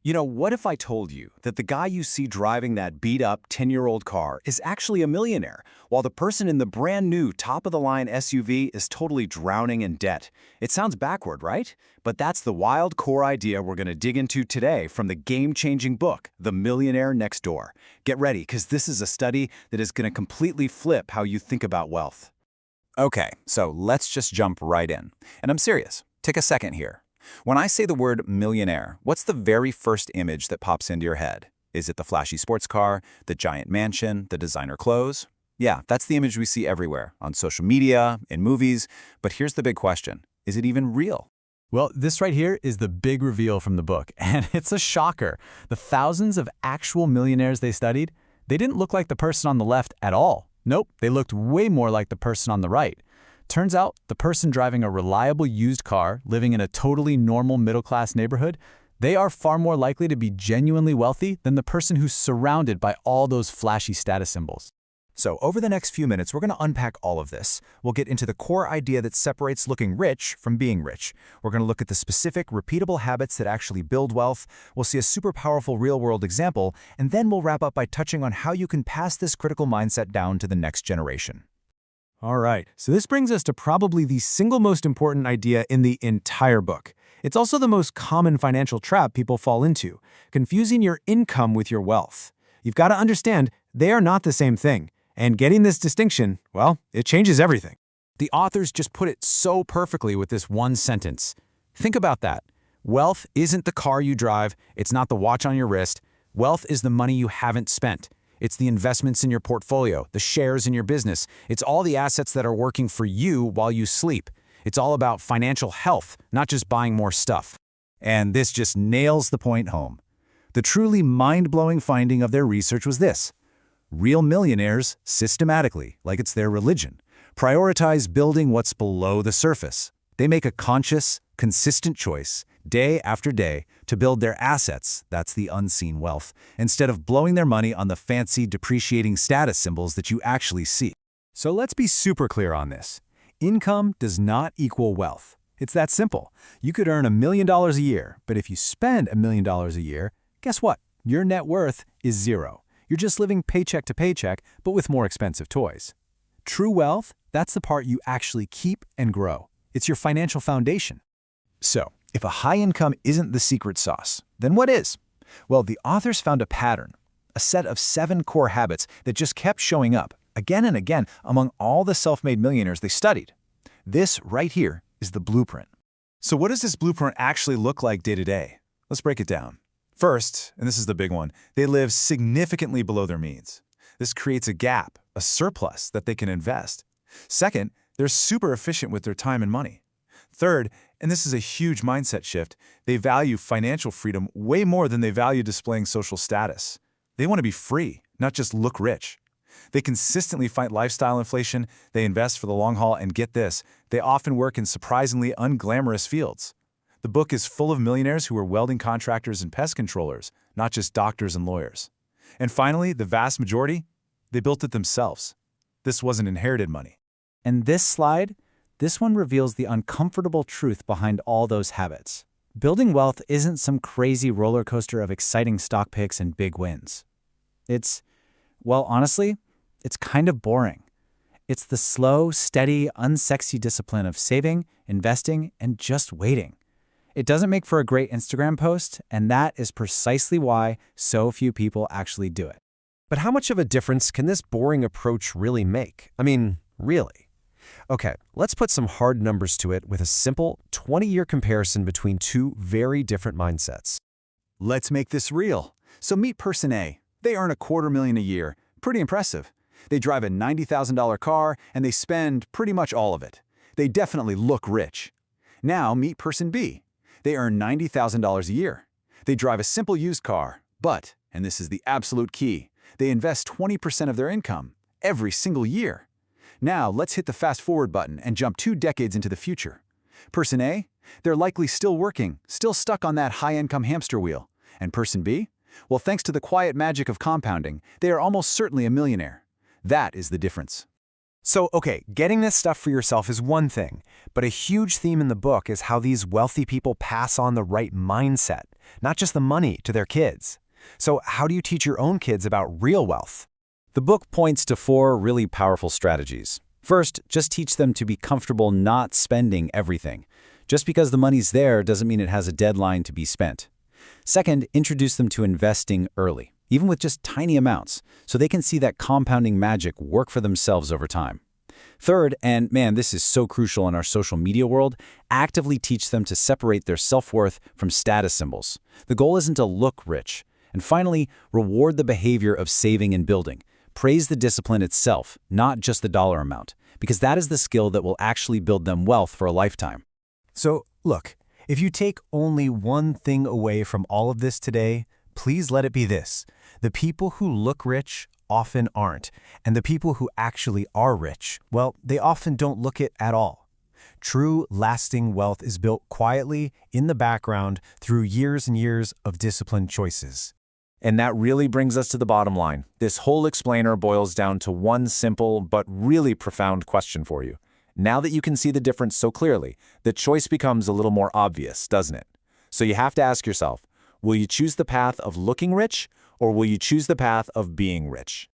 What if I told you that the guy you see driving that beat-up 10-year-old car is actually a millionaire, while the person in the brand-new top-of-the-line SUV is totally drowning in debt? It sounds backward, right? But that's the wild core idea we're going to dig into today from the game-changing book, The Millionaire Next Door. Get ready, because this is a study that is going to completely flip how you think about wealth. Okay, so let's just jump right in. And I'm serious. Take a second here. When I say the word millionaire, what's the very first image that pops into your head? Is it the flashy sports car, the giant mansion, the designer clothes? Yeah, that's the image we see everywhere, on social media, in movies. But here's the big question. Is it even real? Well, this right here is the big reveal from the book, and it's a shocker. The thousands of actual millionaires they studied, they didn't look like the person on the left at all. Nope, they looked way more like the person on the right. Turns out, the person driving a reliable used car, living in a totally normal middle-class neighborhood, they are far more likely to be genuinely wealthy than the person who's surrounded by all those flashy status symbols. So over the next few minutes, we're going to unpack all of this. We'll get into the core idea that separates looking rich from being rich. We're going to look at the specific, repeatable habits that actually build wealth. We'll see a super powerful real-world example, and then we'll wrap up by touching on how you can pass this critical mindset down to the next generation. All right, so this brings us to probably the single most important idea in the entire book. It's also the most common financial trap people fall into, confusing your income with your wealth. You've got to understand, they are not the same thing. And getting this distinction, well, it changes everything. The authors just put it so perfectly with this one sentence. Think about that. Wealth isn't the car you drive, it's not the watch on your wrist. Wealth is the money you haven't spent. It's the investments in your portfolio, the shares in your business. It's all the assets that are working for you while you sleep. It's all about financial health, not just buying more stuff. And this just nails the point home. The truly mind-blowing finding of their research was this. Real millionaires, systematically, like it's their religion, prioritize building what's below the surface. They make a conscious, consistent choice, day after day, to build their assets, that's the unseen wealth, instead of blowing their money on the fancy, depreciating status symbols that you actually see. So let's be super clear on this. Income does not equal wealth. It's that simple. You could earn $1 million a year, but if you spend $1 million a year, guess what? Your net worth is zero. You're just living paycheck to paycheck, but with more expensive toys. True wealth, that's the part you actually keep and grow. It's your financial foundation. So, if a high income isn't the secret sauce, then what is? Well, the authors found a pattern, a set of 7 core habits that just kept showing up again and again among all the self-made millionaires they studied. This right here is the blueprint. So what does this blueprint actually look like day to day? Let's break it down. First, and this is the big one, they live significantly below their means. This creates a gap, a surplus that they can invest. Second, they're super efficient with their time and money. Third, and this is a huge mindset shift, they value financial freedom way more than they value displaying social status. They want to be free, not just look rich. They consistently fight lifestyle inflation, they invest for the long haul, and get this, they often work in surprisingly unglamorous fields. The book is full of millionaires who are welding contractors and pest controllers, not just doctors and lawyers. And finally, the vast majority, they built it themselves. This wasn't inherited money. And this slide, this one reveals the uncomfortable truth behind all those habits. Building wealth isn't some crazy roller coaster of exciting stock picks and big wins. Well, honestly, it's kind of boring. It's the slow, steady, unsexy discipline of saving, investing, and just waiting. It doesn't make for a great Instagram post, and that is precisely why so few people actually do it. But how much of a difference can this boring approach really make? I mean, really? Okay, let's put some hard numbers to it with a simple 20-year comparison between 2 very different mindsets. Let's make this real. So meet person A. They earn $250,000 a year. Pretty impressive. They drive a $90,000 car, and they spend pretty much all of it. They definitely look rich. Now meet person B. They earn $90,000 a year. They drive a simple used car, but, and this is the absolute key, they invest 20% of their income every single year. Now let's hit the fast forward button and jump 2 decades into the future. Person A, they're likely still working, still stuck on that high-income hamster wheel. And person B? Well, thanks to the quiet magic of compounding, they are almost certainly a millionaire. That is the difference. So, okay, getting this stuff for yourself is one thing, but a huge theme in the book is how these wealthy people pass on the right mindset. not just the money, to their kids. So how do you teach your own kids about real wealth? The book points to 4 really powerful strategies. First, just teach them to be comfortable not spending everything. Just because the money's there doesn't mean it has a deadline to be spent. Second, introduce them to investing early, even with just tiny amounts, so they can see that compounding magic work for themselves over time. Third, and man, this is so crucial in our social media world, actively teach them to separate their self-worth from status symbols. The goal isn't to look rich. And finally, reward the behavior of saving and building. Praise the discipline itself, not just the dollar amount, because that is the skill that will actually build them wealth for a lifetime. So, look, if you take only one thing away from all of this today, please let it be this. The people who look rich often aren't, and the people who actually are rich, well, they often don't look it at all. True, lasting wealth is built quietly, in the background, through years and years of disciplined choices. And that really brings us to the bottom line. This whole explainer boils down to one simple but really profound question for you. Now that you can see the difference so clearly, the choice becomes a little more obvious, doesn't it? So you have to ask yourself, will you choose the path of looking rich, or will you choose the path of being rich?